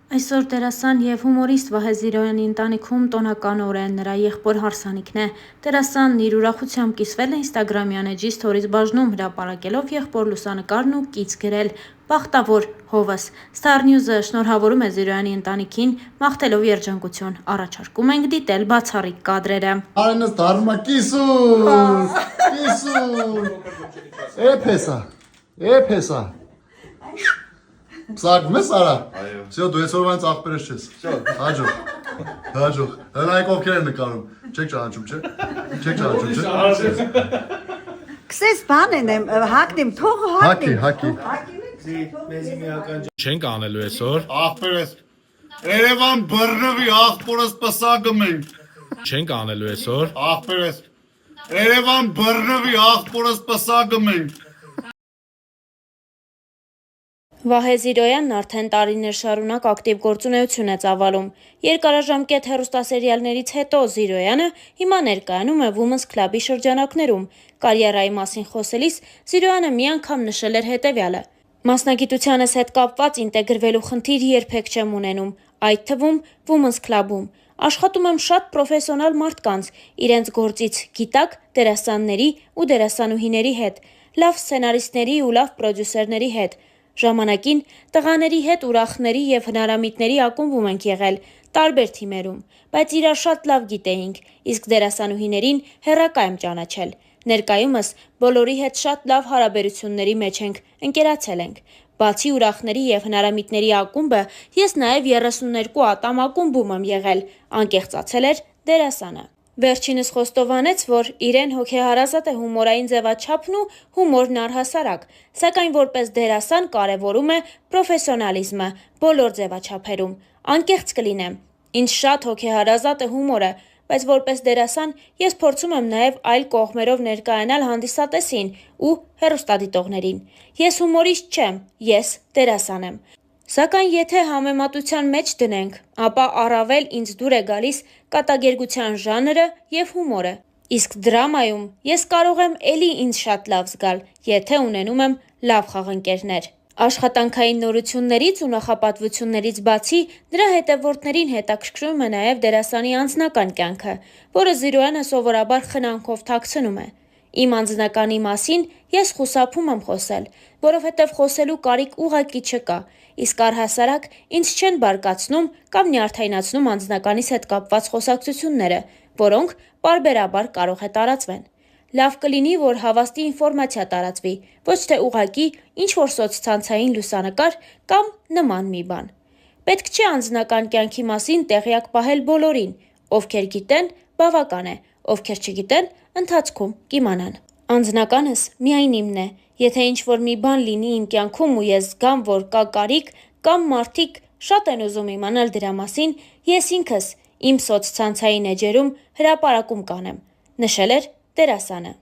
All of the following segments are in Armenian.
Այսօր դերասան և հումորիստ Վահե Զիրոյանի ընտանիքում տոնական օր է, նրա եղբոր հարսանիքն է։ Դերասանն իր ուրախությամբ կիսվել է ինստագրամյան էջի սթորիզ բաժնում, հրապարակելով եղբոր լուսանկարն ու կից գրել «Բախտավոր հովս»։ Star News-ը շնորհավորում է Զիրոյանի ընտանիքին, մաղթելով երջանկություն։ Առաջարկում ենք դիտել բացառիկ կադրերը։ Արենս դառնում է կիսուր։ Էփեսա։ Պսակում ես արա։ Всё, դու այսօրվանից աղբերս չես։ Հաջող։ Հնայք ովքեր են նկարում։ Չեք ճանաչում, չէ։ Քսես բան եմ, հակնեմ, թողը Հակի։ Չենք անելու այսօր։ Աղբերս։ Երևան բռնվի աղբորս պսակում ենք։ Չենք անելու այսօր։ Աղբերս։ Երևան բռնվի աղբորս պսակում ենք։ Վահե Զիրոյանն արդեն տարիներ շարունակ ակտիվ գործունեություն է ծավալում։ Երկարաժամկետ հեռուստասերիալներից հետո Զիրոյանը հիմա ներկայանում է Women's Club-ի շրջանակներում։ Կարիերայի մասին խոսելիս Զիրոյանը մի անգամ նշել էր հետևյալը. «Մասնագիտությանս հետ կապված ինտեգրվելու խնդիր երբեք չեմ ունենում, այդ թվում Women's Club-ում։ Աշխատում եմ շատ պրոֆեսիոնալ մարդկանց, իրենց գործից գիտակ դերասանների ու դերասանուհիների հետ, լավ սցենարիստների ու լավ պրոդյուսերների հետ։ Ժամանակին տղաների հետ ուրախների և հնարամիտների ակումբում ենք եղել, տարբեր թիմերում, բայց իրար շատ լավ գիտեինք, իսկ դերասանուհիներին հեռակա եմ ճանաչել։ Ներկայումս բոլորի հետ շատ լավ հարաբերությունների մեջ ենք, ընկերացել ենք։ Բացի ուրախների և հնարամիտների ակումբը, ես նաև 32 ատամ ակումբում եմ եղել», անկեղծացել էր դերասանը։ Վերջինս խոստովանեց, որ իրեն հոգեհարազատ է հումորային ձևաչափն ու հումորն առհասարակ, սակայն որպես դերասան կարևորում է պրոֆեսիոնալիզմը բոլոր ձևաչափերում։ «Անկեղծ կլինեմ, ինձ շատ հոգեհարազատ է հումորը, բայց որպես դերասան ես փորձում եմ նաև այլ կողմերով ներկայանալ հանդիսատեսին ու հեռուստադիտողներին։ Ես հումորիստ չեմ, ես դերասան եմ։ Սակայն եթե համեմատության մեջ դնենք, ապա առավել ինձ դուր է գալիս կատակերգության ժանրը և հումորը։ Իսկ դրամայում ես կարող եմ էլի ինձ շատ լավ զգալ, եթե ունենում եմ լավ խաղընկերներ»։ Աշխատանքային նորություններից ու նախապատվություններից բացի նրա հետևորդներին հետաքրքրում է նաև դերասանի անձնական կյանքը, որը Զիրոյանը սովորաբար խնամքով թաքցնում է։ «Իմ անձնականի մասին ես խուսափում եմ խոսել, որովհետև խոսելու կարիք ուղղակի չկա, իսկ առհասարակ ինձ չեն բարկացնում կամ նյարդայնացնում անձնականիս հետ կապված խոսակցությունները, որոնք պարբերաբար կարող է տարածվեն։ Լավ կլինի, որ հավաստի ինֆորմացիա տարածվի, ոչ թե ուղղակի ինչ-որ սոցցանցային լուսանկար կամ նման մի բան։ Պետք չէ անձնական կյանքի մասին տեղյակ պահել բոլորին, ովքեր գիտեն, բավական է, ովքեր չգիտեն, ընթացքում կիմանան։ Անձնականս միայն իմն է, եթե ինչ-որ մի բան լինի իմ կյանքում ու ես զգամ, որ կա կարիք կամ մարդիկ շատ են ուզում իմանալ դրա մասին, ես ինքս իմ սոցցանցային էջերում հրապարակում կանեմ», նշել էր դերասանը։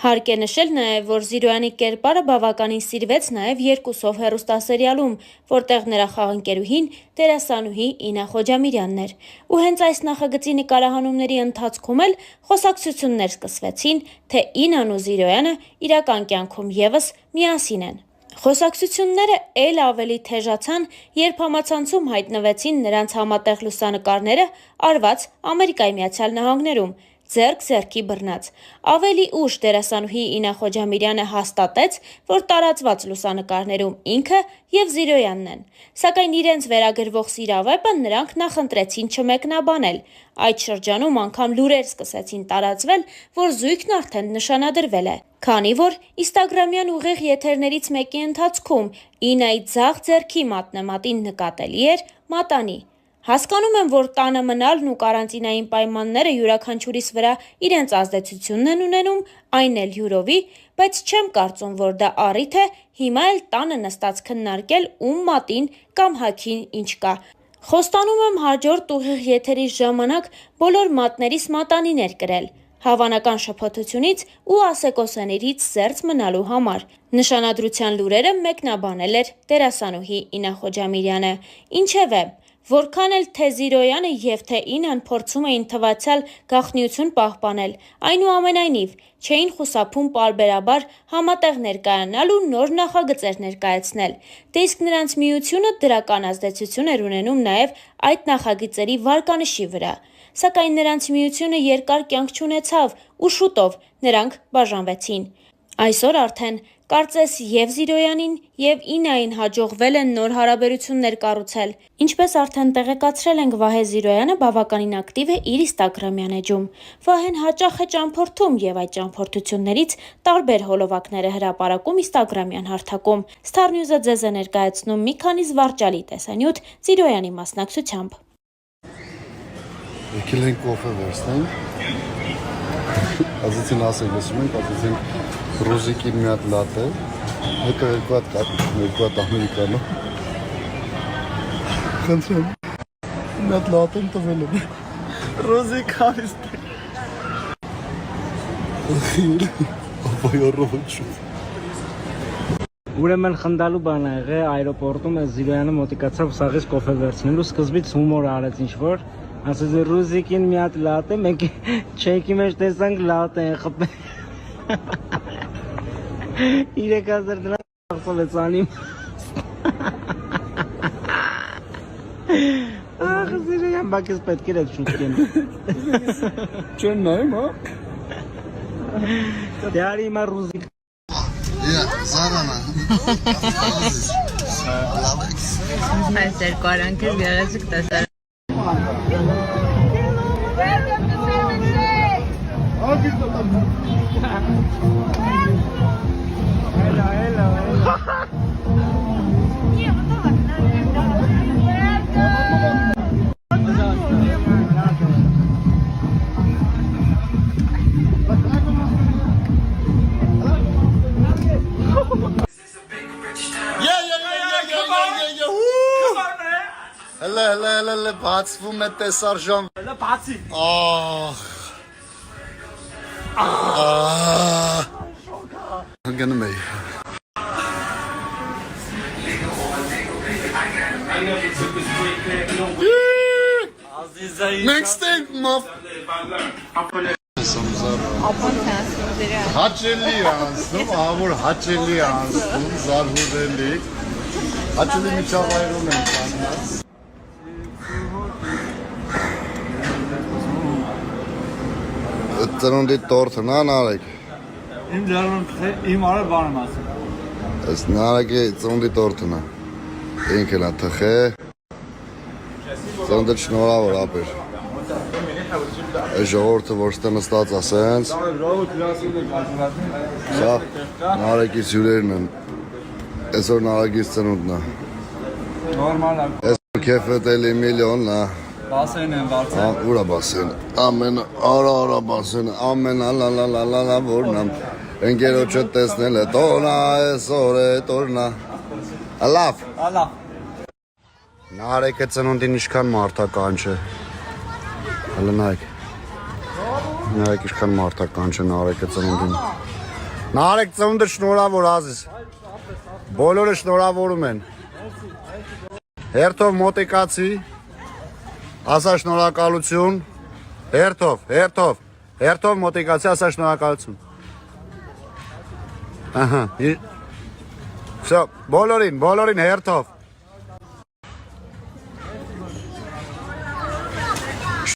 Հարկ է նշել նաև, որ Զիրոյանի կերպարը բավականին սիրվեց նաև «Երկուսով» հեռուստասերիալում, որտեղ նրա խաղընկերուհին դերասանուհի Ինա Խոջամիրյանն էր։ Ու հենց այս նախագծի նկարահանումների ընթացքում էլ խոսակցություններ սկսվեցին, թե Ինան ու Զիրոյանը իրական կյանքում ևս միասին են։ Խոսակցությունները էլ ավելի թեժացան, երբ համացանցում հայտնվեցին նրանց համատեղ լուսանկարները արված Ամերիկայի Միացյալ Նահանգներում, ձեռք ձեռքի բռնած։ Ավելի ուշ դերասանուհի Ինա Խոջամիրյանը հաստատեց, որ տարածված լուսանկարներում ինքը և Զիրոյանն են, սակայն իրենց վերագրվող սիրավեպը նրանք նախընտրեցին չմեկնաբանել։ Այդ շրջանում անգամ լուրեր սկսեցին տարածվել, որ զույգն արդեն նշանադրվել է, քանի որ ինստագրամյան ուղիղ եթերներից մեկի ընթացքում Ինայի ձախ ձեռքի մատնեմատին նկատելի էր մատանի։ «Հասկանում եմ, որ տանը մնալն ու կարանտինային պայմանները յուրաքանչյուրիս վրա իրենց ազդեցությունն են ունենում, այն էլ յուրովի, բայց չեմ կարծում, որ դա առիթ է հիմա էլ տանը նստած քննարկել ում մատին կամ հագին ինչ կա։ Խոստանում եմ հաջորդ ուղիղ եթերի ժամանակ բոլոր մատներիս մատանիներ կրել, հավանական շփոթությունից ու ասեկոսեներից զերծ մնալու համար», նշանադրության լուրերը մեկնաբանել էր դերասանուհի Ինա Խոջամիրյանը։ Ինչևէ, Որքան էլ թե Զիրոյանը եւ թե Ինան փորձում էին թվացial գաղտնիություն պահպանել, այնուամենայնիվ չէին խուսափում պարբերաբար համատեղ ներկայանալ ու նոր նախագծեր ներկայացնել, դե իսկ նրանց միությունը դրական ազդեցություն էր ունենում նաեւ այդ նախագծերի վարկանիշի վրա, սակայն նրանց միությունը երկար կյանք չունեցավ ու շուտով նրանք բաժանվեցին։ Այսօր արդեն կարծես եւ Զիրոյանին եւ Ինային հաջողվել են նոր հարաբերություններ կառուցել։ Ինչպես արդեն տեղեկացրել ենք, Վահե Զիրոյանը բավականին ակտիվ է իր Instagram-յան էջում։ Վահեն հաճախ է ճամփորդում եւ այդ ճամփորդություններից տարբեր հոլովակներ է հրապարակում Instagram-յան հարթակում։ Star News-ը ձեզ է ներկայացնում մի քանի զվարճալի տեսանյութ Զիրոյանի մասնակցությամբ։ Եկել ենք կոֆե վերցնենք։ Ասեցին ասել լսում ենք, ասեցին ռոզիկի մի հատ լատե, հետո երկու հատ ամերիկանո։ Խնդրեմ, մի հատ լատեն տվել եմ։ Ռոզիկ հավիստ։ Ուրեմն խնդալու բան ա եղել այրոպորտում Զիրոյանը մոտիկացավ սաղից կոֆե վերցնելու, սկզբից հումոր արեց ինչ-որ, ասեց ռուզիկին մի հատ լատե, մենք չեքի մեջ տեսանք լատե են խփել։ 3000 դրամ խաղացած անում։ Ախ, Զիրոյան բակես պետք էր այդ շուտկեն։ Չեն նայում, հա։ Դարի մա ռուզիկ։ Զարանա։ Այս երկու արանքից գեղեցիկ տեսար։ Հələ, բացվում է տեսարժան։ Հələ բացի։ Հանգնում էի։ Next thing, մով։ Հաճելի անցնում, ավոր հաճելի անցնում, զարհուրելի։ Հաճելի միջավայրում են կանգնած։ Ծնունդի տորթն ա Նարեկ։ Իմ արը բան եմ ասում։ Այս Նարեկի ծնունդի տորթն ա։ Ինքն ա թխե։ Ծնունդը շնորհավոր ապեր։ Այս ժողովուրդը որ ստե նստած ասենց։ Սա Նարեկից հյուրերն են։ Այսօր Նարեկից ծնունդն ա։ Նորմալ է։ Այս քեֆետելի միլիոնն ա։ Բասեն են բարձր։ Ուրա բասեն, ամեն արա բասեն, ամեն ալալալալալա որնամ, ընկերոջը տեսնել է տոնա, այսօր է տորնա, ալավ։ Նարեկը ծնունդին իշքան մարդական չէ, հələ նայք, նայք իշքան մարդական չէ Նարեկը ծնունդին, Նարեկ ծնունդը շնորհավոր ազիզ, բոլորը շնորհավորում են, հերթով մոտիկացի, ասա շնորհակալություն, հերթով մոտիկացի, ասա շնորհակալություն։ Ահա, բոլորին հերթով։